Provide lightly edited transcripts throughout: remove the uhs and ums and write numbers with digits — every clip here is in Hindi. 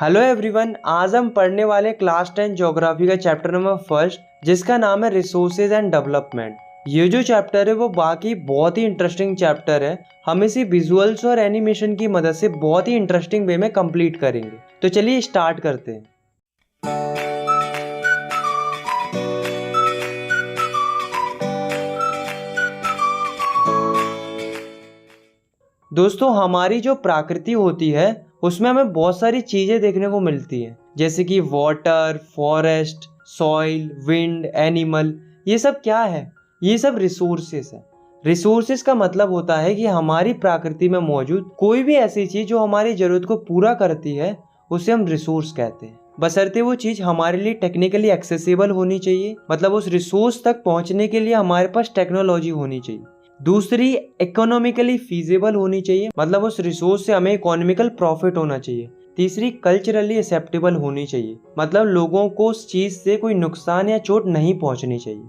हेलो एवरीवन, आज हम पढ़ने वाले क्लास 10 ज्योग्राफी का चैप्टर नंबर फर्स्ट, जिसका नाम है रिसोर्सेज एंड डेवलपमेंट। ये जो चैप्टर है वो बाकी बहुत ही इंटरेस्टिंग चैप्टर है। हम इसी विजुअल्स और एनिमेशन की मदद से बहुत ही इंटरेस्टिंग वे में कंप्लीट करेंगे। तो चलिए स्टार्ट करते हैं। दोस्तों, हमारी जो प्रकृति होती है उसमें हमें बहुत सारी चीजें देखने को मिलती हैं, जैसे कि water, forest, soil, wind, animal. ये सब क्या है? ये सब रिसोर्सेस है। रिसोर्सेस का मतलब होता है कि हमारी प्रकृति में मौजूद कोई भी ऐसी चीज जो हमारी जरूरत को पूरा करती है उसे हम रिसोर्स कहते हैं, बशर्ते वो चीज हमारे लिए टेक्निकली एक्सेसिबल होनी चाहिए। मतलब उस रिसोर्स तक पहुंचने के लिए हमारे पास टेक्नोलॉजी होनी चाहिए। दूसरी, इकोनॉमिकली फीजिबल होनी चाहिए, मतलब उस रिसोर्स से हमें इकोनॉमिकल प्रॉफिट होना चाहिए। तीसरी, कल्चरली एक्सेप्टेबल होनी चाहिए, मतलब लोगों को उस चीज से कोई नुकसान या चोट नहीं पहुंचनी चाहिए।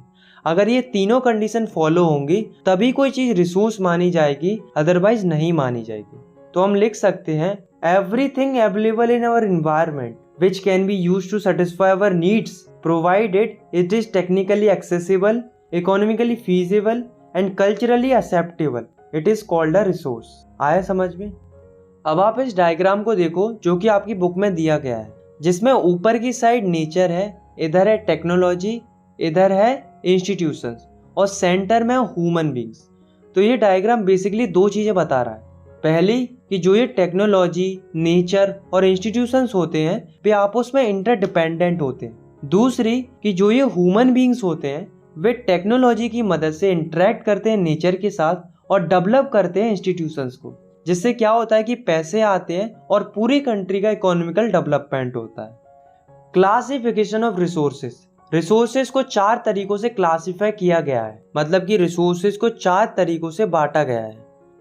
अगर ये तीनों कंडीशन फॉलो होंगी तभी कोई चीज रिसोर्स मानी जाएगी, अदरवाइज नहीं मानी जाएगी। तो हम लिख सकते हैं, everything available in our environment which can be used to satisfy our needs provided it is technically accessible, economically feasible and culturally acceptable, it is called a resource। आया समझ में? अब आप इस डायग्राम को देखो जो कि आपकी बुक में दिया गया है, जिसमें ऊपर की साइड नेचर है, इधर है टेक्नोलॉजी, इधर है इंस्टीट्यूशंस और सेंटर में ह्यूमन बींग्स। तो ये डायग्राम बेसिकली दो चीजें बता रहा है। पहली कि जो ये टेक्नोलॉजी, नेचर और इंस्टीट्यूशंस होते हैं वे आपस में इंटरडिपेंडेंट होते हैं। दूसरी कि जो ये ह्यूमन बींग्स होते हैं वे टेक्नोलॉजी की मदद से इंटरेक्ट करते हैं नेचर के साथ और डेवलप करते हैं इंस्टीट्यूशंस को, जिससे क्या होता है कि पैसे आते हैं और पूरी कंट्री का इकोनॉमिकल डेवलपमेंट होता है। Classification of resources. रिसोर्सेज को 4 तरीकों से क्लासिफाई किया गया है, मतलब कि रिसोर्सेज को 4 तरीकों से बांटा गया है।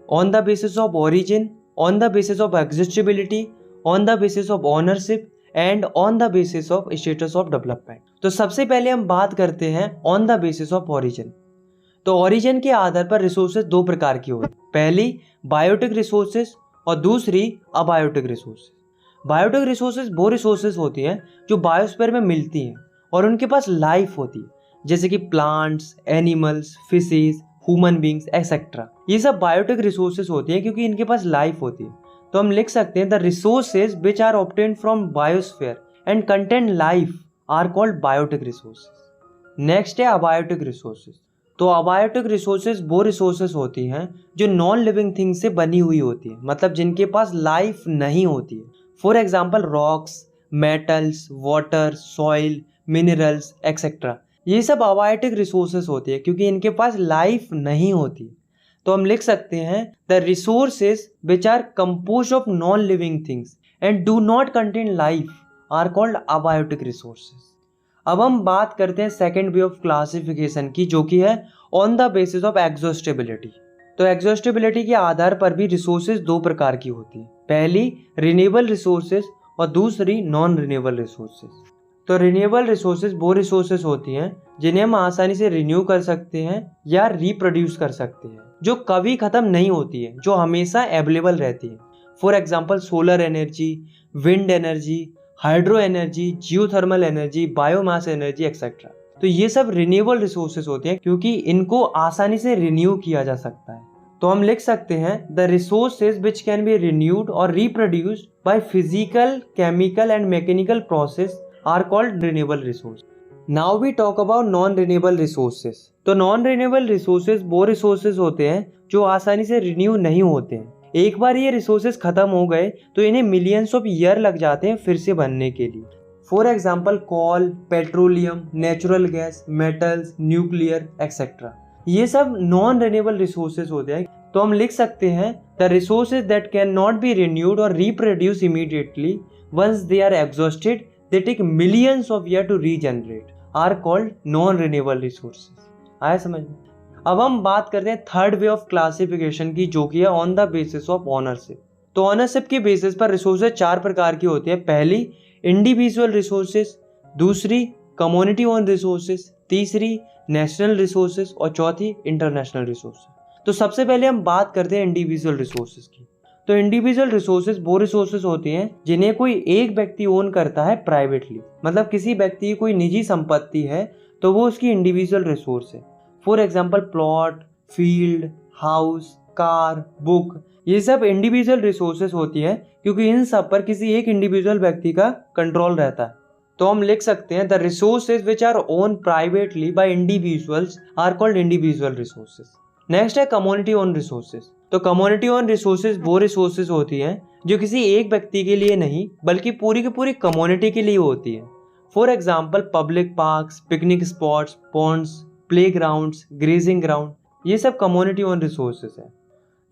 On the basis of origin, on the basis of existability, on the basis of ownership and on the basis of status of development। तो सबसे पहले हम बात करते हैं on the basis of origin। तो origin के आधार पर रिसोर्सेज 2 प्रकार की होती है। पहली बायोटिक रिसोर्सेज और दूसरी अबायोटिक रिसोर्सेज। बायोटिक रिसोर्सेज वो रिसोर्सेज होती हैं जो बायोस्फीयर में मिलती हैं और उनके पास लाइफ होती है, जैसे कि plants, animals, fishes, human beings etcetera. ये सब बायोटिक रिसोर्सेज होती हैं क्योंकि इनके पास लाइफ होती है। तो हम लिख सकते हैं, the resources which are obtained from biosphere and contain life are called biotic resources. Next है अबायोटिक रिसोर्सेज। तो अबायोटिक रिसोर्सेज वो रिसोर्सेज होती हैं जो नॉन लिविंग थिंग से बनी हुई होती है, मतलब जिनके पास लाइफ नहीं होती है। For example rocks, metals, water, soil, minerals etcetera. ये सब अबायोटिक रिसोर्सेज होती है क्योंकि इनके पास लाइफ नहीं होती। तो हम लिख सकते हैं, the resources which are composed of non living things and do not contain life are called abiotic resources. अब हम बात करते हैं सेकेंड वे ऑफ क्लासिफिकेशन की, जो कि है ऑन द बेसिस ऑफ एग्जॉस्टेबिलिटी। तो एग्जॉस्टेबिलिटी के आधार पर भी रिसोर्सेज 2 प्रकार की होती है। पहली रिन्यूएबल रिसोर्सेज और दूसरी नॉन रिन्यूएबल रिसोर्सेज। तो रिन्यूएबल रिसोर्सेज वो रिसोर्सेज होती हैं जिन्हें हम आसानी से रिन्यू कर सकते हैं या रिप्रोड्यूस कर सकते हैं, जो कभी खत्म नहीं होती है, जो हमेशा अवेलेबल रहती है। For example solar energy, wind energy, hydro energy, geothermal energy, biomass energy etcetera. तो ये सब रिन्यूएबल रिसोर्सेज होते हैं क्योंकि इनको आसानी से रिन्यू किया जा सकता है। तो हम लिख सकते हैं, the resources which can be renewed और reproduced by physical, chemical and mechanical process are called renewable resource। Now we talk about non-renewable resources। तो non-renewable resources वो resources होते हैं जो आसानी से renew नहीं होते हैं। एक बार ये resources खत्म हो गए तो इन्हें millions of year लग जाते हैं फिर से बनने के लिए। For example coal, petroleum, natural gas, metals, nuclear etc। ये सब non-renewable resources होते हैं। तो हम लिख सकते हैं, the resources that cannot be renewed or reproduced immediately once they are exhausted, they take millions of years to regenerate, are called non-renewable resources। आया समझ में? अब हम बात करते हैं थर्ड वे ऑफ क्लासिफिकेशन की, जो कि है on the basis of ownership. तो ओनरशिप के बेसिस पर रिसोर्सेज 4 प्रकार की होती है। पहली इंडिविजुअल रिसोर्सेज, दूसरी कम्युनिटी ओन रिसोर्सेज, तीसरी नेशनल रिसोर्सेज और चौथी इंटरनेशनल रिसोर्सेज। तो सबसे पहले हम बात करते हैं इंडिविजुअल रिसोर्सेज की। तो इंडिविजुअल रिसोर्सेज वो रिसोर्सेज होती हैं जिन्हें कोई एक व्यक्ति ओन करता है प्राइवेटली, मतलब किसी व्यक्ति की कोई निजी संपत्ति है तो वो उसकी इंडिविजुअल रिसोर्स है। For example plot, field, house, car, book, ये सब इंडिविजुअल रिसोर्सेज होती हैं क्योंकि इन सब पर किसी एक इंडिविजुअल व्यक्ति का कंट्रोल रहता है। तो हम लिख सकते हैं the resources which are own privately by individuals are called individual resources. Next है कम्युनिटी ओन रिसोर्सेज। तो कम्युनिटी ओन रिसोर्सेज वो रिसोर्सेज होती हैं जो किसी एक व्यक्ति के लिए नहीं बल्कि पूरी की पूरी कम्युनिटी के लिए होती है। For example public parks, picnic spots, ponds, playgrounds, grazing ground, ये सब कम्युनिटी ओन रिसोर्सेज है।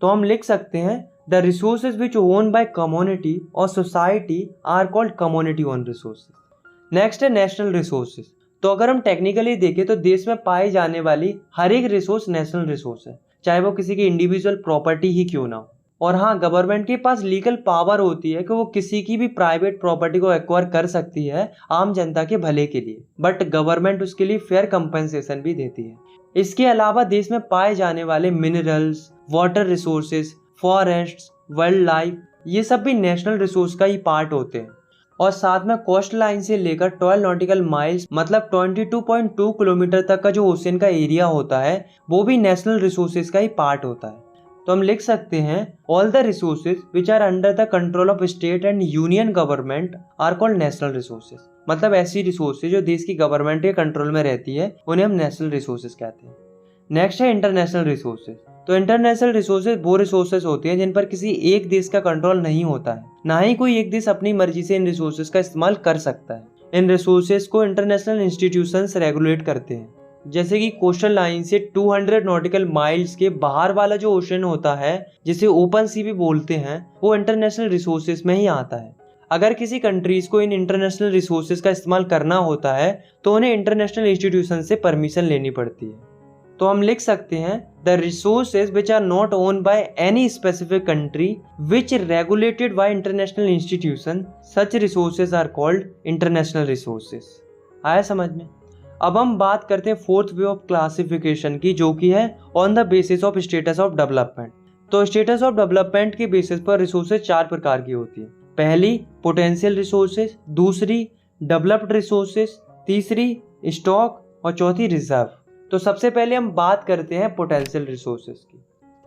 तो हम लिख सकते हैं the resources which own by community और society are called community own resources. Next है नेशनल रिसोर्सेज। तो अगर हम टेक्निकली देखें तो देश में पाई जाने वाली हर एक रिसोर्स नेशनल रिसोर्स है, चाहे वो किसी की इंडिविजुअल प्रॉपर्टी ही क्यों ना हो। और हाँ, गवर्नमेंट के पास लीगल पावर होती है कि वो किसी की भी प्राइवेट प्रॉपर्टी को एक्वायर कर सकती है आम जनता के भले के लिए, बट गवर्नमेंट उसके लिए फेयर कंपनसेशन भी देती है। इसके अलावा देश में पाए जाने वाले minerals, water resources, forests, wild life, ये सब भी नेशनल रिसोर्स का ही पार्ट होते हैं। और साथ में कोस्ट लाइन से लेकर 12 नॉटिकल माइल्स मतलब 22.2 किलोमीटर तक का जो ओशियन का एरिया होता है वो भी नेशनल रिसोर्सेज का ही पार्ट होता है। तो हम लिख सकते हैं all the resources which are under the control of state and union government are called national resources. मतलब ऐसी रिसोर्सेज जो देश की गवर्नमेंट के कंट्रोल में रहती है उन्हें हम नेशनल रिसोर्सेज कहते हैं। नेक्स्ट है इंटरनेशनल रिसोर्सेज। तो इंटरनेशनल रिसोर्सेज वो रिसोर्सेज होती हैं जिन पर किसी एक देश का कंट्रोल नहीं होता है, ना ही कोई एक देश अपनी मर्जी से इन रिसोर्सेज का इस्तेमाल कर सकता है। इन रिसोर्सेज को इंटरनेशनल इंस्टीट्यूशंस रेगुलेट करते हैं, जैसे कि कोस्टल लाइन से 200 नॉटिकल माइल्स के बाहर वाला जो ओशन होता है जिसे ओपन सी भी बोलते हैं, वो इंटरनेशनल रिसोर्सेज में ही आता है। अगर किसी कंट्रीज को इन इंटरनेशनल रिसोर्सेज का इस्तेमाल करना होता है तो उन्हें इंटरनेशनल इंस्टीट्यूशन से परमिशन लेनी पड़ती है। तो हम लिख सकते हैं the resources which are not own by any specific country which regulated by international institution, such resources are called international resources. आया समझ में? अब हम बात करते हैं फोर्थ वे ऑफ क्लासिफिकेशन की, जो कि है on the basis of status of development. तो स्टेटस ऑफ डेवलपमेंट के बेसिस पर रिसोर्सेज 4 प्रकार की होती है। पहली पोटेंशियल रिसोर्सेज, दूसरी डेवलप्ड रिसोर्सेज, तीसरी स्टॉक और चौथी रिजर्व। तो सबसे पहले हम बात करते हैं पोटेंशियल रिसोर्सेज की।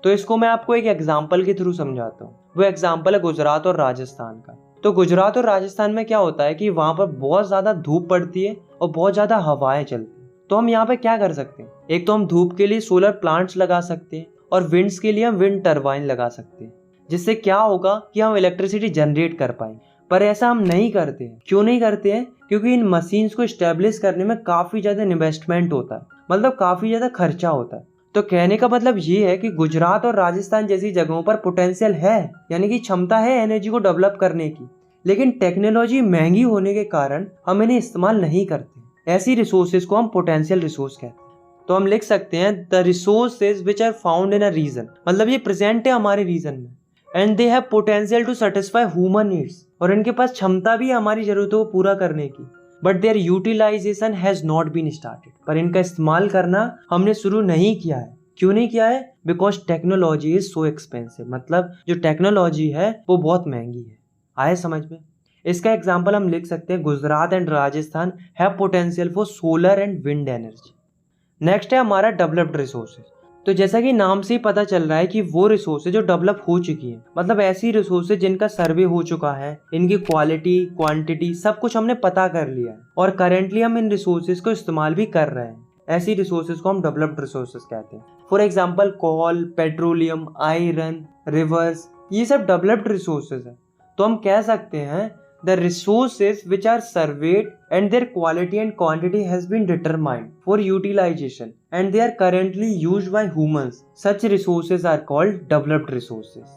तो इसको मैं आपको एक एग्जांपल के थ्रू समझाता हूँ। वो एग्जांपल है गुजरात और राजस्थान का। तो गुजरात और राजस्थान में क्या होता है कि वहाँ पर बहुत ज़्यादा धूप पड़ती है और बहुत ज़्यादा हवाएं चलती हैं। तो हम यहाँ पे क्या कर सकते हैं, एक तो हम धूप के लिए सोलर प्लांट्स लगा सकते हैं और विंड्स के लिए हम विंड टरबाइन लगा सकते हैं, जिससे क्या होगा कि हम इलेक्ट्रिसिटी जनरेट कर पाएंगे। पर ऐसा हम नहीं करते हैं। क्यों नहीं करते हैं? क्योंकि इन मशीन्स को स्टेब्लिश करने में काफ़ी ज़्यादा इन्वेस्टमेंट होता है, मतलब काफ़ी ज़्यादा खर्चा होता है। तो कहने का मतलब ये है कि गुजरात और राजस्थान जैसी जगहों पर पोटेंशियल है, यानी कि क्षमता है एनर्जी को डेवलप करने की, लेकिन टेक्नोलॉजी महंगी होने के कारण हम इन्हें इस्तेमाल नहीं करते। ऐसी रिसोर्सेज को हम पोटेंशियल रिसोर्स कहते हैं। तो हम लिख सकते हैं the resources which are found in a region, मतलब ये प्रेजेंट है हमारे रीजन में, and they have potential to satisfy human needs, और इनके पास क्षमता भी है हमारी जरूरतों को पूरा करने की, but their utilization has not been started, पर इनका इस्तेमाल करना हमने शुरू नहीं किया है। क्यों नहीं किया है? Because technology is so expensive, मतलब जो टेक्नोलॉजी है वो बहुत महंगी है। आए समझ में? इसका एग्जाम्पल हम लिख सकते हैं Gujarat and Rajasthan have potential for solar and wind energy. Next है हमारा डेवलप्ड रिसोर्सेज। तो जैसा कि नाम से ही पता चल रहा है कि वो रिसोर्सेज जो डेवलप हो चुकी हैं, मतलब ऐसी रिसोर्सेज जिनका सर्वे हो चुका है, इनकी क्वालिटी, क्वांटिटी सब कुछ हमने पता कर लिया है और करेंटली हम इन रिसोर्सेज को इस्तेमाल भी कर रहे हैं। ऐसी रिसोर्सेज को हम डेवलप्ड रिसोर्सेज कहते हैं। For example coal, petroleum, iron, rivers, ये सब डेवलप्ड रिसोर्सेज है। तो हम कह सकते हैं the resources which are surveyed and their quality and quantity has been determined for utilization and they are currently used by humans. Such resources are called developed resources.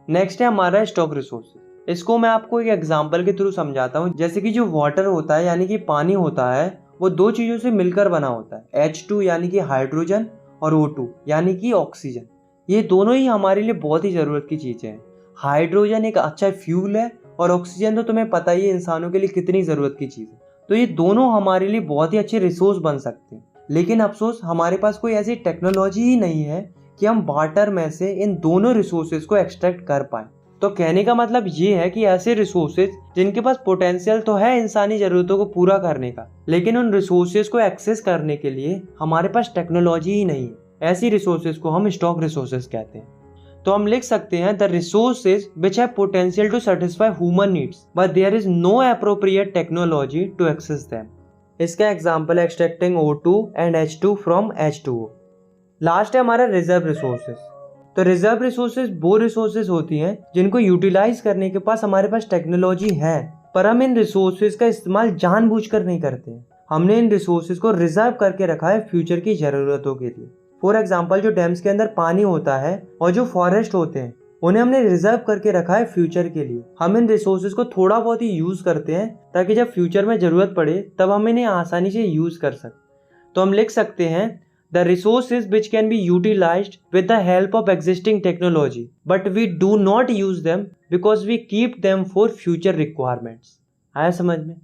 Next है हमारा स्टॉक रिसोर्सेज। इसको मैं आपको एक एग्जांपल के थ्रू समझाता हूँ। जैसे कि जो वाटर होता है यानी कि पानी होता है, वो दो चीज़ों से मिलकर बना होता है, H2 यानी कि हाइड्रोजन और O2 यानी कि ऑक्सीजन। ये दोनों ही हमारे लिए बहुत ही ज़रूरत की चीज़ें हैं। हाइड्रोजन एक अच्छा फ्यूल है और ऑक्सीजन तो तुम्हें पता ही है इंसानों के लिए कितनी ज़रूरत की चीज़ है। तो ये दोनों हमारे लिए बहुत ही अच्छे रिसोर्स बन सकते हैं, लेकिन अफसोस हमारे पास कोई ऐसी टेक्नोलॉजी ही नहीं है कि हम वाटर में से इन दोनों रिसोर्सेज को एक्सट्रैक्ट कर पाएँ। तो कहने का मतलब ये है कि ऐसे रिसोर्सेज जिनके पास पोटेंशियल तो है इंसानी जरूरतों को पूरा करने का, लेकिन उन रिसोर्सेज को एक्सेस करने के लिए हमारे पास टेक्नोलॉजी ही नहीं है, ऐसी रिसोर्सेज को हम स्टॉक रिसोर्सेज कहते हैं। तो हम लिख सकते हैं the resources which have potential to satisfy human needs but there is no appropriate technology to access them. इसका एग्जांपल है extracting O2 and H2 from H2O। Last है हमारा रिजर्व रिसोर्सेज। तो रिजर्व रिसोर्सेज वो रिसोर्सेज होती हैं जिनको यूटिलाइज करने के पास हमारे पास टेक्नोलॉजी है, पर हम इन रिसोर्सेज का इस्तेमाल जानबूझकर नहीं करते हैं। हमने इन रिसोर्सेज को रिजर्व करके रखा है फ्यूचर की जरूरतों के लिए। फॉर एग्जाम्पल, जो डैम्स के अंदर पानी होता है और जो फॉरेस्ट होते हैं उन्हें हमने रिजर्व करके रखा है फ्यूचर के लिए। हम इन रिसोर्सेज को थोड़ा बहुत ही यूज करते हैं ताकि जब फ्यूचर में जरूरत पड़े तब हम इन्हें आसानी से यूज कर सकें। तो हम लिख सकते हैं the resources which can be utilized with the help of existing technology but we do not use them because we keep them for future requirements. आया समझ में?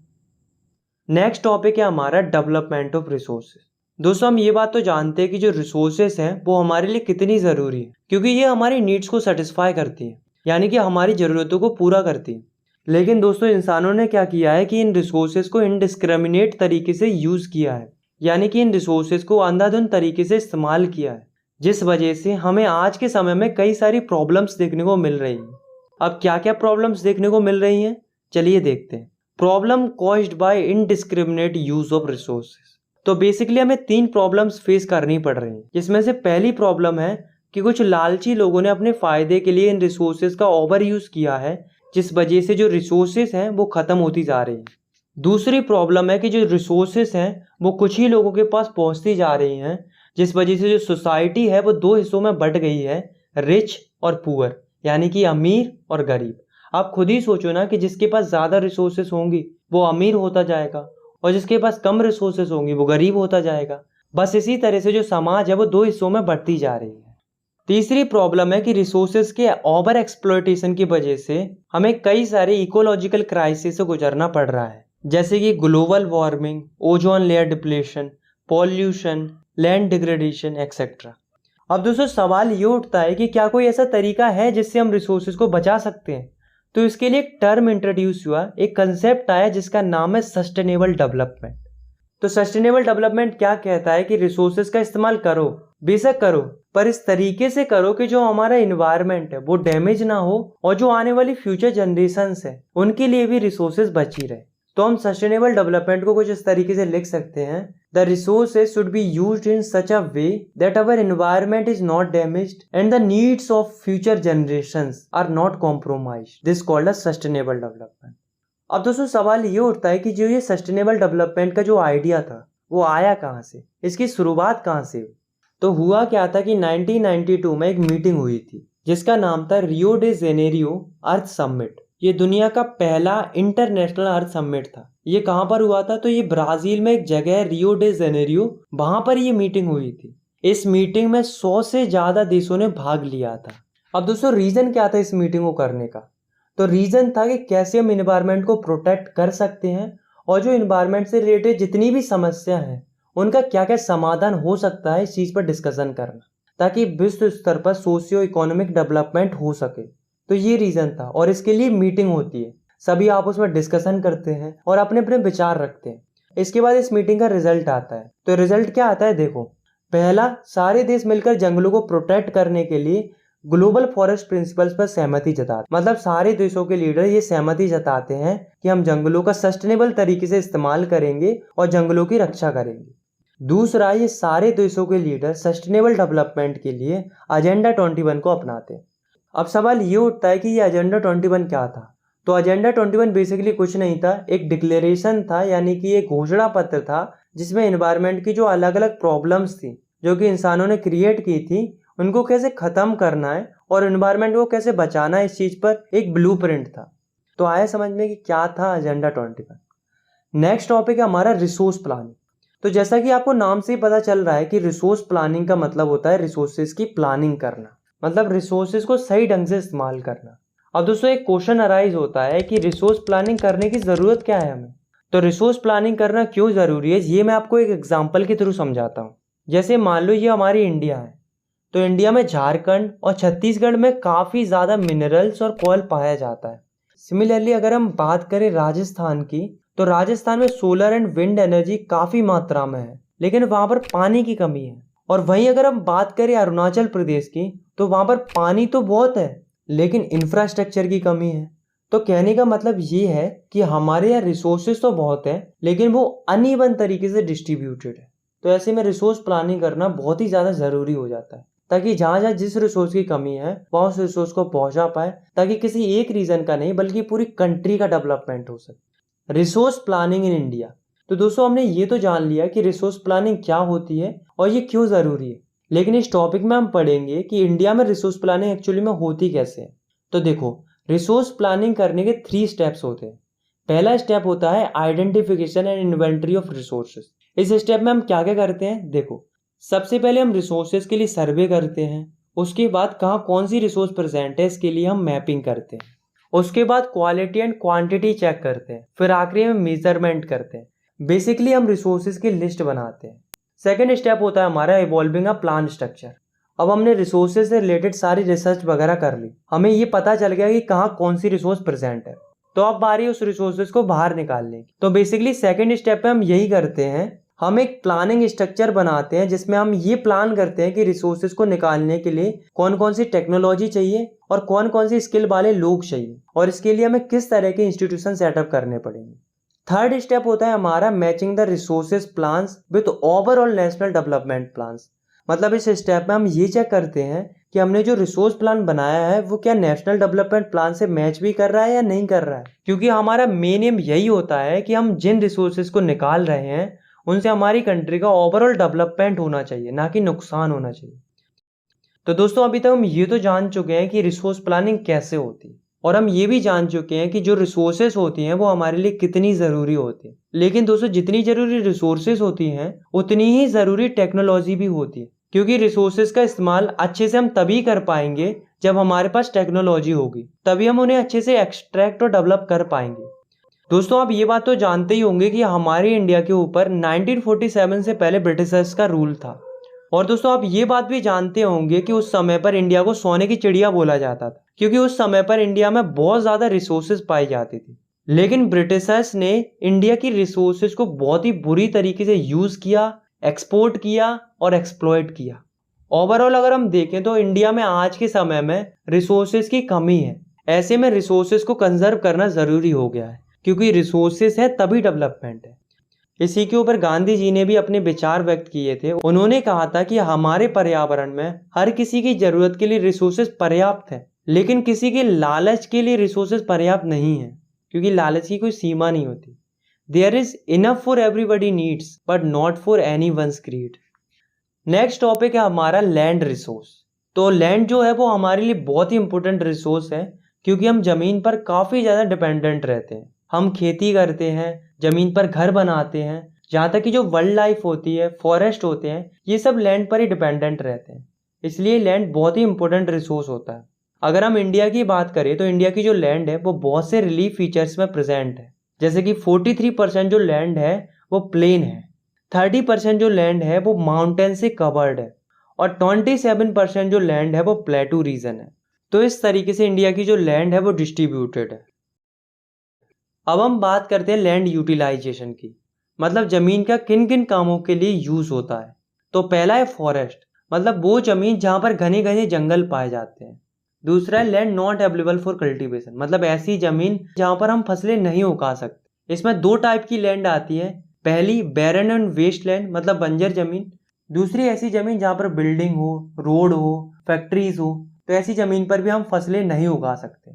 नेक्स्ट टॉपिक है हमारा डेवलपमेंट ऑफ रिसोर्सेज। दोस्तों, हम ये बात तो जानते हैं कि जो रिसोर्सेस हैं वो हमारे लिए कितनी ज़रूरी है, क्योंकि ये हमारी नीड्स को सेटिस्फाई करती हैं, यानी कि हमारी ज़रूरतों को पूरा करती हैं। लेकिन दोस्तों, इंसानों ने क्या किया है कि इन रिसोर्सेज को इनडिस्क्रिमिनेट तरीके से यूज़ किया है, यानी कि इन रिसोर्सेज को अंधाधुंध तरीके से इस्तेमाल किया है, जिस वजह से हमें आज के समय में कई सारी प्रॉब्लम्स देखने को मिल रही हैं। अब क्या क्या प्रॉब्लम्स देखने को मिल रही हैं, चलिए देखते हैं। Problem caused by indiscriminate use of resources. तो बेसिकली हमें 3 प्रॉब्लम्स फेस करनी पड़ रही हैं, जिसमें से पहली प्रॉब्लम है कि कुछ लालची लोगों ने अपने फायदे के लिए इन रिसोर्सेज का ओवर यूज किया है, जिस वजह से जो रिसोर्सेज हैं वो खत्म होती जा रही हैं। दूसरी प्रॉब्लम है कि जो रिसोर्सेज हैं वो कुछ ही लोगों के पास पहुंचती जा रही हैं, जिस वजह से जो सोसाइटी है वो 2 हिस्सों में बंट गई है, रिच और पुअर, यानी कि अमीर और गरीब। आप खुद ही सोचो ना कि जिसके पास ज़्यादा रिसोर्सेज होंगी वो अमीर होता जाएगा और जिसके पास कम रिसोर्सेज होंगी वो गरीब होता जाएगा। बस इसी तरह से जो समाज है वो 2 हिस्सों में बढ़ती जा रही है। तीसरी प्रॉब्लम है कि रिसोर्सेज के ओवर एक्सप्लॉयटेशन की वजह से हमें कई सारे इकोलॉजिकल क्राइसिस से गुजरना पड़ रहा है, जैसे कि global warming, ozone layer depletion, pollution, land degradation etcetera. अब दोस्तों, सवाल ये उठता है कि क्या कोई ऐसा तरीका है जिससे हम रिसोर्सेज को बचा सकते हैं? तो इसके लिए एक टर्म इंट्रोड्यूस हुआ, एक कंसेप्ट आया जिसका नाम है सस्टेनेबल डेवलपमेंट। तो सस्टेनेबल डेवलपमेंट क्या कहता है कि रिसोर्सेज का इस्तेमाल करो, बेशक करो, पर इस तरीके से करो कि जो हमारा इन्वायरमेंट है वो डैमेज ना हो और जो आने वाली फ्यूचर जनरेशंस है उनके लिए भी रिसोर्सेज बची रहे। तो हम सस्टेनेबल डेवलपमेंट को कुछ इस तरीके से लिख सकते हैं, the resources should be used in such a way that our environment is not damaged and the needs of future generations are not compromised. This called a sustainable development. अब दोस्तों, सवाल ये उठता है कि जो ये सस्टेनेबल डेवलपमेंट का जो आइडिया था वो आया कहाँ से, इसकी शुरुआत कहाँ से हुई? तो हुआ क्या था कि 1992 में एक मीटिंग हुई थी जिसका नाम था रियो डे जेनेरियो अर्थ समिट। ये दुनिया का पहला इंटरनेशनल अर्थ समिट था। ये कहाँ पर हुआ था? तो ये ब्राजील में एक जगह है रियो डे जेनेरियो, वहां पर ये मीटिंग हुई थी। इस मीटिंग में 100 से ज्यादा देशों ने भाग लिया था। अब दोस्तों, रीजन क्या था इस मीटिंग को करने का? तो रीजन था कि कैसे हम इन्वायरमेंट को प्रोटेक्ट कर सकते हैं और जो इन्वायरमेंट से रिलेटेड जितनी भी समस्या है उनका क्या क्या समाधान हो सकता है, इस चीज पर डिस्कशन करना, ताकि विश्व स्तर पर सोशियो इकोनॉमिक डेवलपमेंट हो सके। तो ये रीजन था और इसके लिए मीटिंग होती है, सभी आपस में डिस्कशन करते हैं और अपने अपने विचार रखते हैं। इसके बाद इस मीटिंग का रिजल्ट आता है। तो रिजल्ट क्या आता है? देखो, पहला, सारे देश मिलकर जंगलों को प्रोटेक्ट करने के लिए ग्लोबल फॉरेस्ट प्रिंसिपल्स पर सहमति जताते, मतलब सारे देशों के लीडर ये सहमति जताते हैं कि हम जंगलों का सस्टेनेबल तरीके से इस्तेमाल करेंगे और जंगलों की रक्षा करेंगे। दूसरा, ये सारे देशों के लीडर सस्टेनेबल डेवलपमेंट के लिए एजेंडा 21 को अपनाते हैं। अब सवाल ये उठता है कि ये एजेंडा 21 क्या था? तो एजेंडा 21 बेसिकली कुछ नहीं था, एक डिक्लेरेशन था, यानी कि एक घोषणा पत्र था जिसमें एनवायरनमेंट की जो अलग अलग प्रॉब्लम्स थी जो कि इंसानों ने क्रिएट की थी उनको कैसे खत्म करना है और एनवायरनमेंट को कैसे बचाना है, इस चीज पर एक ब्लूप्रिंट था। तो आया समझ में कि क्या था एजेंडा 21। नेक्स्ट टॉपिक है हमारा रिसोर्स प्लानिंग। तो जैसा कि आपको नाम से ही पता चल रहा है कि रिसोर्स प्लानिंग का मतलब होता है रिसोर्सेज की प्लानिंग करना, मतलब रिसोर्सेज को सही ढंग से इस्तेमाल करना। अब दोस्तों, एक क्वेश्चन अराइज होता है कि रिसोर्स प्लानिंग करने की ज़रूरत क्या है हमें? तो रिसोर्स प्लानिंग करना क्यों ज़रूरी है, ये मैं आपको एक एग्जांपल के थ्रू समझाता हूँ। जैसे मान लो ये हमारी इंडिया है, तो इंडिया में झारखंड और छत्तीसगढ़ में काफ़ी ज़्यादा मिनरल्स और कोयल पाया जाता है। सिमिलरली अगर हम बात करें राजस्थान की, तो राजस्थान में सोलर एंड विंड एनर्जी काफ़ी मात्रा में है, लेकिन वहाँ पर पानी की कमी है। और वहीं अगर हम बात करें अरुणाचल प्रदेश की, तो वहाँ पर पानी तो बहुत है लेकिन इंफ्रास्ट्रक्चर की कमी है। तो कहने का मतलब ये है कि हमारे यहाँ रिसोर्सेज तो बहुत है लेकिन वो अनइवन तरीके से डिस्ट्रीब्यूटेड है। तो ऐसे में रिसोर्स प्लानिंग करना बहुत ही ज़्यादा ज़रूरी हो जाता है, ताकि जहाँ जहाँ जिस रिसोर्स की कमी है वहाँ उस रिसोर्स को पहुँचा पाए, ताकि किसी एक रीजन का नहीं बल्कि पूरी कंट्री का डेवलपमेंट हो सके। Resource planning in India. तो दोस्तों हमने ये तो जान लिया कि रिसोर्स प्लानिंग क्या होती है और ये क्यों ज़रूरी है, लेकिन इस टॉपिक में हम पढ़ेंगे कि इंडिया में रिसोर्स प्लानिंग एक्चुअली में होती कैसे है। तो देखो, रिसोर्स प्लानिंग करने के 3 स्टेप्स होते हैं। पहला स्टेप होता है identification and inventory of resources. इस स्टेप में हम क्या क्या करते हैं, देखो, सबसे पहले हम रिसोर्सेज के लिए सर्वे करते हैं। उसके बाद कहाँ कौन सी रिसोर्स प्रेजेंट है इसके लिए हम मैपिंग करते हैं। उसके बाद क्वालिटी एंड क्वांटिटी चेक करते हैं। फिर आखिरी में मेजरमेंट करते हैं। बेसिकली हम रिसोर्सेज की लिस्ट बनाते हैं। सेकेंड स्टेप होता है हमारा इवॉल्विंग अ प्लान स्ट्रक्चर। अब हमने रिसोर्सेज से रिलेटेड सारी रिसर्च वगैरह कर ली, हमें ये पता चल गया कि कहाँ कौन सी रिसोर्स प्रेजेंट है। तो अब बारी उस रिसोर्सेज को बाहर निकालने की। तो बेसिकली सेकेंड स्टेप पे हम यही करते हैं, हम एक प्लानिंग स्ट्रक्चर बनाते हैं जिसमें हम ये प्लान करते हैं कि रिसोर्सेज को निकालने के लिए कौन कौन सी टेक्नोलॉजी चाहिए और कौन कौन सी स्किल वाले लोग चाहिए, और इसके लिए हमें किस तरह के इंस्टीट्यूशन सेटअप करने पड़ेंगे। थर्ड स्टेप होता है हमारा matching the resources plans with overall national development plans. मतलब इस स्टेप में हम ये चेक करते हैं कि हमने जो रिसोर्स प्लान बनाया है वो क्या नेशनल डेवलपमेंट प्लान से मैच भी कर रहा है या नहीं कर रहा है, क्योंकि हमारा मेन एम यही होता है कि हम जिन रिसोर्सेज को निकाल रहे हैं उनसे हमारी कंट्री का ओवरऑल डेवलपमेंट होना चाहिए, ना कि नुकसान होना चाहिए। तो दोस्तों अभी तक हम ये तो जान चुके हैं कि रिसोर्स प्लानिंग कैसे होती है, और हम ये भी जान चुके हैं कि जो रिसोर्सेज होती हैं वो हमारे लिए कितनी ज़रूरी होती है। लेकिन दोस्तों जितनी ज़रूरी रिसोर्सेज होती हैं उतनी ही ज़रूरी टेक्नोलॉजी भी होती है, क्योंकि रिसोर्सेज का इस्तेमाल अच्छे से हम तभी कर पाएंगे जब हमारे पास टेक्नोलॉजी होगी, तभी हम उन्हें अच्छे से एक्सट्रैक्ट और डेवलप कर पाएंगे। दोस्तों आप ये बात तो जानते ही होंगे कि हमारे इंडिया के ऊपर 1947 से पहले ब्रिटिशर्स का रूल था। और दोस्तों आप ये बात भी जानते होंगे कि उस समय पर इंडिया को सोने की चिड़िया बोला जाता था, क्योंकि उस समय पर इंडिया में बहुत ज़्यादा रिसोर्सेज पाई जाती थी। लेकिन ब्रिटिशर्स ने इंडिया की रिसोर्सेज को बहुत ही बुरी तरीके से यूज़ किया, एक्सपोर्ट किया और एक्सप्लॉइट किया। ओवरऑल अगर हम देखें तो इंडिया में आज के समय में रिसोर्सेज की कमी है। ऐसे में रिसोर्सेज को कंजर्व करना ज़रूरी हो गया है, क्योंकि रिसोर्सेज है तभी डेवलपमेंट है। इसी के ऊपर गांधी जी ने भी अपने विचार व्यक्त किए थे। उन्होंने कहा था कि हमारे पर्यावरण में हर किसी की जरूरत के लिए रिसोर्सेज पर्याप्त है, लेकिन किसी के लालच के लिए रिसोर्सेज पर्याप्त नहीं है, क्योंकि लालच की कोई सीमा नहीं होती। There is enough for everybody needs but not for any one's greed. Next topic है हमारा लैंड रिसोर्स। तो लैंड जो है वो हमारे लिए बहुत ही इंपॉर्टेंट रिसोर्स है, क्योंकि हम जमीन पर काफ़ी ज़्यादा डिपेंडेंट रहते हैं। हम खेती करते हैं, जमीन पर घर बनाते हैं, जहाँ तक कि जो वाइल्ड लाइफ होती है, फॉरेस्ट होते हैं, ये सब लैंड पर ही डिपेंडेंट रहते हैं। इसलिए लैंड बहुत ही इंपॉर्टेंट रिसोर्स होता है। अगर हम इंडिया की बात करें तो इंडिया की जो लैंड है वो बहुत से रिलीफ फीचर्स में प्रेजेंट है। जैसे कि 43% जो लैंड है वो प्लेन है, 30% जो लैंड है वो माउंटेन से कवर्ड है, और 27% जो लैंड है वो प्लेटू रीजन है। तो इस तरीके से इंडिया की जो लैंड है वो डिस्ट्रीब्यूटेड है। अब हम बात करते हैं लैंड यूटिलाइजेशन की, मतलब ज़मीन का किन किन कामों के लिए यूज़ होता है। तो पहला है फॉरेस्ट, मतलब वो ज़मीन जहाँ पर घने घने जंगल पाए जाते हैं। दूसरा है land not available for cultivation, मतलब ऐसी ज़मीन जहाँ पर हम फसलें नहीं उगा सकते। इसमें 2 टाइप की लैंड आती है। पहली बैरन एंड वेस्ट लैंड, मतलब बंजर ज़मीन। दूसरी ऐसी ज़मीन जहाँ पर बिल्डिंग हो, रोड हो, फैक्ट्रीज हो, तो ऐसी ज़मीन पर भी हम फसलें नहीं उगा सकते।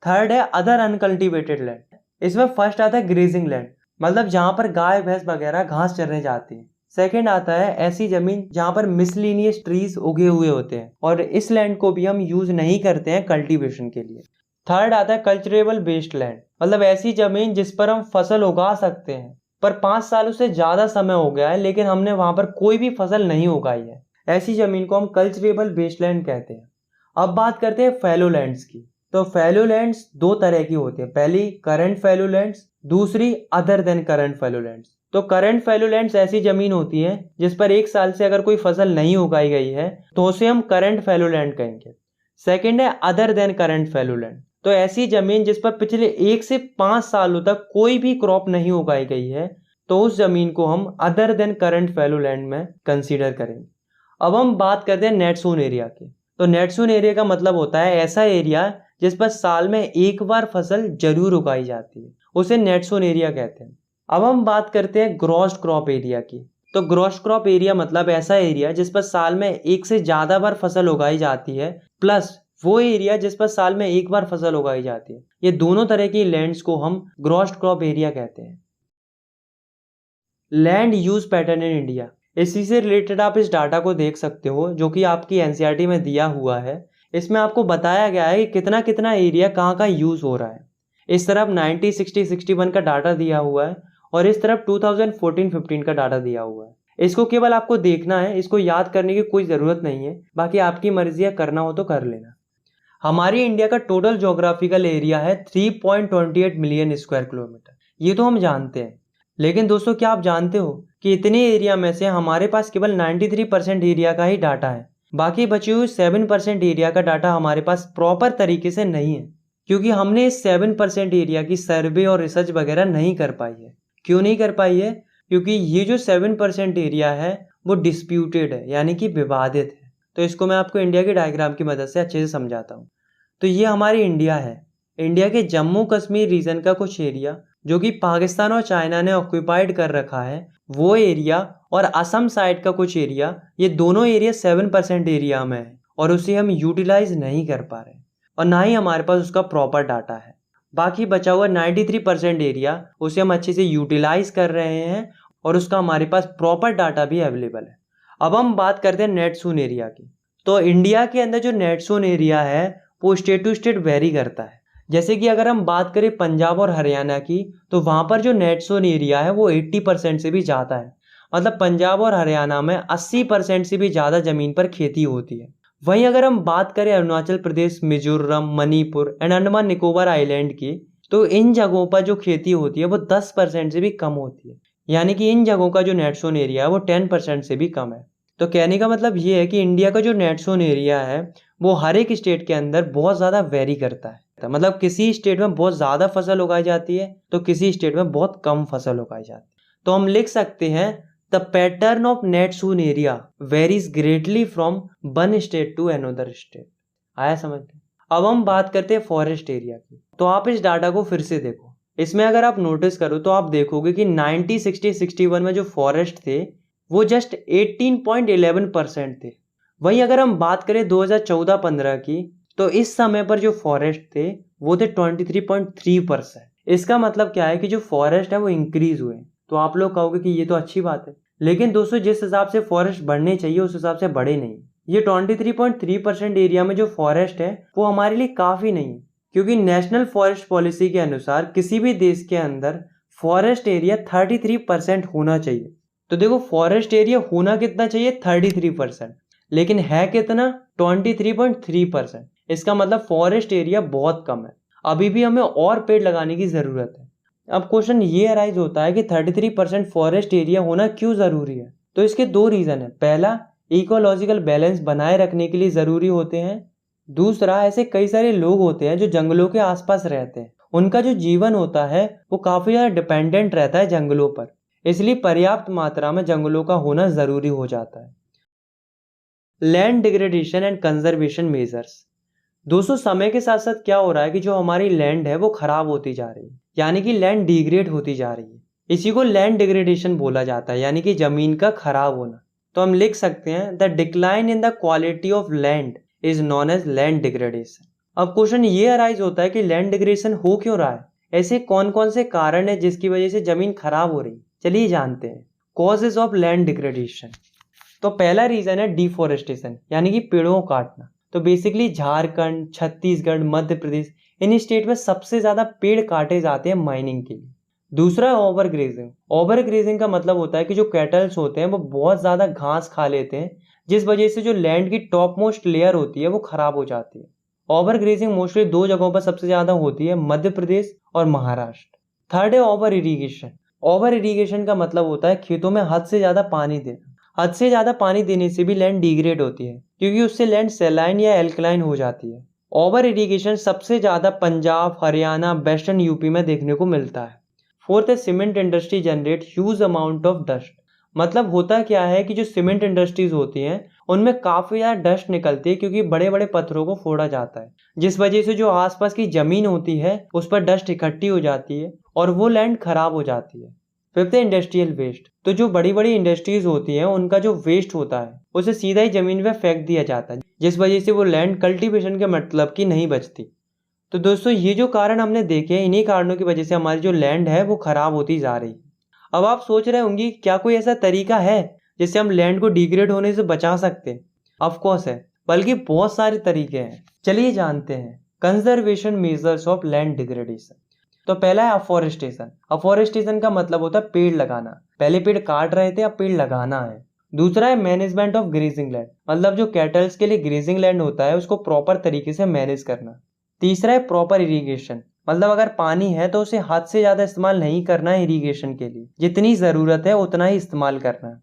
थर्ड है अदर अनकल्टिवेटेड लैंड। इसमें फर्स्ट आता है ग्रेजिंग लैंड, मतलब जहाँ पर गाय भैंस वगैरह घास चरने जाती है। सेकेंड आता है ऐसी जमीन जहाँ पर मिसलिनियस ट्रीज उगे हुए होते हैं, और इस लैंड को भी हम यूज नहीं करते हैं कल्टीवेशन के लिए। थर्ड आता है कल्चरेबल बेस्ड लैंड, मतलब ऐसी जमीन जिस पर हम फसल उगा सकते हैं, पर 5 सालों से ज्यादा समय हो गया है लेकिन हमने वहां पर कोई भी फसल नहीं उगाई है। ऐसी जमीन को हम कल्चरेबल बेस्ड लैंड कहते हैं। अब बात करते हैं फैलो लैंड्स की। तो फैलो लैंड्स 2 तरह की होती है। पहली करंट फैलो लैंड्स, दूसरी other than current fallow lands. तो करंट फैलो लैंड्स ऐसी जमीन होती है जिस पर एक साल से अगर कोई फसल नहीं उगाई गई है तो उसे हम करंट फैलो लैंड कहेंगे। सेकंड है other than current fallow land. तो ऐसी जमीन जिस पर पिछले 1 से 5 सालों तक कोई भी क्रॉप नहीं उगाई गई है तो उस जमीन को हम other than current fallow land में कंसीडर करेंगे। अब हम बात करते हैं नेट सोन एरिया की। तो नेट सोन एरिया का मतलब होता है ऐसा एरिया जिस पर साल में एक बार फसल जरूर उगाई जाती है, उसे नेट सोन एरिया कहते हैं। अब हम बात करते हैं ग्रॉस क्रॉप एरिया की। तो ग्रॉस क्रॉप एरिया मतलब ऐसा एरिया जिस पर साल में एक से ज्यादा बार फसल उगाई जाती है, प्लस वो एरिया जिस पर साल में एक बार फसल उगाई जाती है। ये दोनों तरह की लैंड्स को हम ग्रॉस क्रॉप एरिया कहते हैं। Land use pattern in India, इसी से रिलेटेड आप इस डाटा को देख सकते हो जो कि आपकी एनसीईआरटी में दिया हुआ है। इसमें आपको बताया गया है कि कितना कितना एरिया कहाँ का यूज हो रहा है। इस तरफ 90, 60, 61 का डाटा दिया हुआ है और इस तरफ 2014-15 का डाटा दिया हुआ है। इसको केवल आपको देखना है, इसको याद करने की कोई ज़रूरत नहीं है, बाकी आपकी मर्जी है, करना हो तो कर लेना। हमारी इंडिया का टोटल ज्योग्राफिकल एरिया है 3.28 मिलियन स्क्वायर किलोमीटर, ये तो हम जानते हैं। लेकिन दोस्तों क्या आप जानते हो कि इतने एरिया में से हमारे पास केवल 93% एरिया का ही डाटा है, बाकी बचे हुए 7% एरिया का डाटा हमारे पास प्रॉपर तरीके से नहीं है, क्योंकि हमने इस 7% एरिया की सर्वे और रिसर्च वगैरह नहीं कर पाई है। क्यों नहीं कर पाई है? क्योंकि ये जो 7% एरिया है वो डिस्प्यूटेड है, यानी कि विवादित है। तो इसको मैं आपको इंडिया के डायग्राम की मदद से अच्छे से समझाता हूँ। तो ये हमारी इंडिया है। इंडिया के जम्मू कश्मीर रीजन का कुछ एरिया जो कि पाकिस्तान और चाइना ने ऑक्यूपाइड कर रखा है, वो एरिया, और असम साइड का कुछ एरिया, ये दोनों एरिया 7% एरिया में है और उसे हम यूटिलाइज नहीं कर पा रहे और ना ही हमारे पास उसका प्रॉपर डाटा है। बाकी बचा हुआ 93% एरिया उसे हम अच्छे से यूटिलाइज कर रहे हैं और उसका हमारे पास प्रॉपर डाटा भी अवेलेबल है। अब हम बात करते हैं नेट सोन एरिया की। तो इंडिया के अंदर जो नेट सोन एरिया है वो स्टेट टू स्टेट वेरी करता है। जैसे कि अगर हम बात करें पंजाब और हरियाणा की, तो वहाँ पर जो नेट सोन एरिया है वो 80% से भी ज़्यादा है। मतलब पंजाब और हरियाणा में 80% से भी ज़्यादा ज़मीन पर खेती होती है। वहीं अगर हम बात करें अरुणाचल प्रदेश, मिजोरम, मणिपुर एंड अंडमान निकोबार आइलैंड की, तो इन जगहों पर जो खेती होती है वो 10% से भी कम होती है। यानी कि इन जगहों का जो नेट सोन एरिया है वो 10% से भी कम है। तो कहने का मतलब ये है कि इंडिया का जो नेट सोन एरिया है वो हर एक स्टेट के अंदर बहुत ज़्यादा वेरी करता है। मतलब किसी स्टेट में बहुत ज़्यादा फसल उगाई जाती है तो किसी स्टेट में बहुत कम फसल उगाई जाती है। तो हम लिख सकते हैं the pattern of net sown area varies greatly from one state to another state. आया समझ में? अब हम बात करते हैं फॉरेस्ट एरिया की। तो आप इस डाटा को फिर से देखो। इसमें अगर आप नोटिस करो तो आप देखोगे कि 90, 60, 61 में जो फॉरेस्ट थे वो जस्ट 18.11% थे। वहीं अगर हम बात करें 2014-15 की, तो इस समय पर जो फॉरेस्ट थे वो थे 23.3%। इसका मतलब क्या है कि जो फॉरेस्ट है वो इंक्रीज हुए। तो आप लोग कहोगे कि ये तो अच्छी बात है, लेकिन दोस्तों जिस हिसाब से फॉरेस्ट बढ़ने चाहिए उस हिसाब से बढ़े नहीं। ये 23.3% एरिया में जो फॉरेस्ट है वो हमारे लिए काफ़ी नहीं है, क्योंकि नेशनल फॉरेस्ट पॉलिसी के अनुसार किसी भी देश के अंदर फॉरेस्ट एरिया 33% होना चाहिए। तो देखो फॉरेस्ट एरिया होना कितना चाहिए? 33%, लेकिन है कितना? 23.3%। इसका मतलब फॉरेस्ट एरिया बहुत कम है। अभी भी हमें और पेड़ लगाने की ज़रूरत है। अब क्वेश्चन ये अराइज होता है कि 33% फॉरेस्ट एरिया होना क्यों ज़रूरी है? तो इसके दो रीज़न है। पहला, इकोलॉजिकल बैलेंस बनाए रखने के लिए ज़रूरी होते हैं। दूसरा, ऐसे कई सारे लोग होते हैं जो जंगलों के आसपास रहते हैं, उनका जो जीवन होता है वो काफ़ी ज़्यादा डिपेंडेंट रहता है जंगलों पर, इसलिए पर्याप्त मात्रा में जंगलों का होना ज़रूरी हो जाता है। Land degradation and conservation measures. दोस्तों समय के साथ साथ क्या हो रहा है कि जो हमारी लैंड है वो खराब होती जा रही है, यानी कि लैंड डिग्रेड होती जा रही है। इसी को लैंड डिग्रेडेशन बोला जाता है, यानी कि जमीन का खराब होना। तो हम लिख सकते हैं the decline in the quality of land is known as land degradation. अब क्वेश्चन ये अराइज होता है कि लैंड डिग्रेडेशन हो क्यों रहा है? ऐसे कौन कौन से कारण है जिसकी वजह से जमीन खराब हो रही? चलिए जानते हैं कॉजेज ऑफ लैंड डिग्रेडेशन। तो पहला रीजन है डिफॉरेस्टेशन, यानी कि पेड़ों को काटना। तो बेसिकली झारखंड, छत्तीसगढ़, मध्य प्रदेश, इन स्टेट में सबसे ज़्यादा पेड़ काटे जाते हैं माइनिंग के लिए। दूसरा है ओवर ग्रेजिंग। ओवर ग्रेजिंग का मतलब होता है कि जो कैटल्स होते हैं वो बहुत ज़्यादा घास खा लेते हैं, जिस वजह से जो लैंड की टॉप मोस्ट लेयर होती है वो खराब हो जाती है। ओवर ग्रेजिंग मोस्टली दो जगहों पर सबसे ज़्यादा होती है, मध्य प्रदेश और महाराष्ट्र। थर्ड है ओवर इरिगेशन। ओवर इरिगेशन का मतलब होता है खेतों में हद से ज़्यादा पानी देना। हद से ज़्यादा पानी देने से भी लैंड डिग्रेड होती है, क्योंकि उससे लैंड सैलाइन या एल्कलाइन हो जाती है। ओवर इरिगेशन सबसे ज़्यादा पंजाब, हरियाणा, वेस्टर्न यूपी में देखने को मिलता है। फोर्थ है cement industry generate huge amount of dust. मतलब होता क्या है कि जो सीमेंट इंडस्ट्रीज होती हैं उनमें काफ़ी ज़्यादा डस्ट निकलती है, क्योंकि बड़े बड़े पत्थरों को फोड़ा जाता है, जिस वजह से जो आसपास की ज़मीन होती है उस पर डस्ट इकट्ठी हो जाती है और वो लैंड खराब हो जाती है। फिफ्थ है इंडस्ट्रियल वेस्ट। तो जो बड़ी बड़ी इंडस्ट्रीज होती हैं उनका जो वेस्ट होता है उसे सीधा ही ज़मीन पे फेंक दिया जाता है, जिस वजह से वो लैंड कल्टीवेशन के मतलब की नहीं बचती। तो दोस्तों ये जो कारण हमने देखे हैं, इन्हीं कारणों की वजह से हमारी जो लैंड है वो खराब होती जा रही है। अब आप सोच रहे होंगे क्या कोई ऐसा तरीका है जिससे हम लैंड को डिग्रेड होने से बचा सकते हैं? ऑफ कोर्स है, बल्कि बहुत सारे तरीके हैं। चलिए जानते हैं conservation measures of land degradation. तो पहला है अफॉरेस्टेशन। अफॉरेस्टेशन का मतलब होता है पेड़ लगाना। पहले पेड़ काट रहे थे, अब पेड़ लगाना है। दूसरा है मैनेजमेंट ऑफ ग्रेजिंग लैंड। मतलब जो कैटल्स के लिए ग्रेजिंग लैंड होता है उसको प्रॉपर तरीके से मैनेज करना। तीसरा है प्रॉपर इरिगेशन। मतलब अगर पानी है तो उसे हद से ज़्यादा इस्तेमाल नहीं करना है इरिगेशन के लिए, जितनी ज़रूरत है उतना ही इस्तेमाल करना है।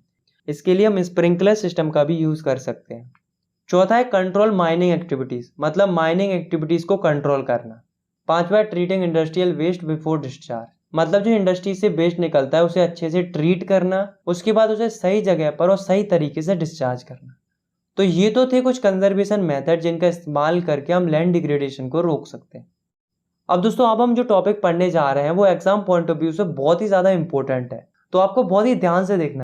इसके लिए हम स्प्रिंकलर सिस्टम का भी यूज़ कर सकते हैं। चौथा है कंट्रोल माइनिंग एक्टिविटीज़। मतलब माइनिंग एक्टिविटीज़ को कंट्रोल करना। पांचवा है treating industrial waste before discharge. मतलब जो इंडस्ट्री से वेस्ट निकलता है उसे अच्छे से ट्रीट करना, उसके बाद उसे सही जगह पर और सही तरीके से डिस्चार्ज करना। तो ये तो थे कुछ कंजर्वेशन मेथड जिनका इस्तेमाल करके हम लैंड डिग्रेडेशन को रोक सकते हैं। अब दोस्तों अब हम जो टॉपिक पढ़ने जा रहे हैं वो एग्जाम पॉइंट ऑफ व्यू से बहुत ही ज़्यादा इंपॉर्टेंट है, तो आपको बहुत ही ध्यान से देखना